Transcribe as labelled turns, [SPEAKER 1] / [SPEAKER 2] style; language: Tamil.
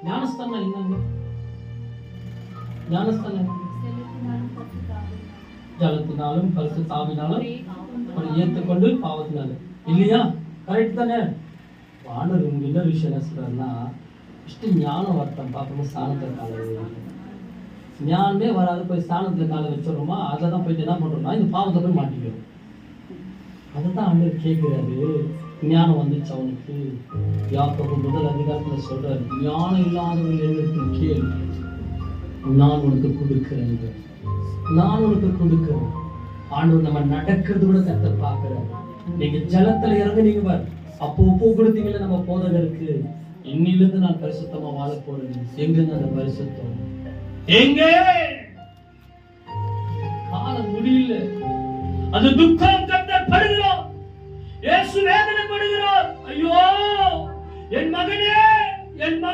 [SPEAKER 1] ஞானஸ்தானம் என்னங்க? ஞானஸ்தானம் ஜலத்தினாலும் பரிசுத்த ஆவியினாலும் ஏற்றுக்கொண்டு பாவத்தினாலும் இல்லையா? கரெக்ட் தானே? ஆண்டவர் உங்களுக்கு இன்னொரு விஷயம் என்ன சொல்றாருன்னா, ஃபர்ஸ்ட் ஞானம் வரட்டும் பார்க்கணும். ஸ்தானத்துல கால ஞானமே வராது, போய் ஸ்தானத்துல காலை வச்சிடறோமா, அதில் தான் போயிட்டு என்ன பண்றோம்னா இந்த பாவத்தை போய் மாட்டிக்கிறோம். அதை தான் ஆண்டவர் கேட்கிறாரு. ஞானம் வந்துச்சு அவனுக்கு. யாக்கோபு முதல் அதிகாரத்துல சொல்றாரு, ஞானம் இல்லாதவர்கள் என்னிடத்தில் கேள், நான் உனக்கு கொடுக்கிறேன், நான் உனக்கு கொடுக்கிறேன். ஆண்டவர் நம்ம நடக்கிறது கூட கர்த்தர் பார்க்கிறார். நீங்க ஜலத்துல இறங்குனீங்க பாரு, அப்போ ஒப்பு கொடுத்தீங்கல்ல நம்ம போதகருக்கு, இன்னிலிருந்து நான் பரிசுத்தமா வாழ போறேன். எங்க அந்த பரிசுத்தம்? எங்க? காண முடியல. அது துக்கம் கர்த்தர் படுகிறோம், இயேசு வேதனைப்படுகிறார். ஐயோ என் மகனே, என்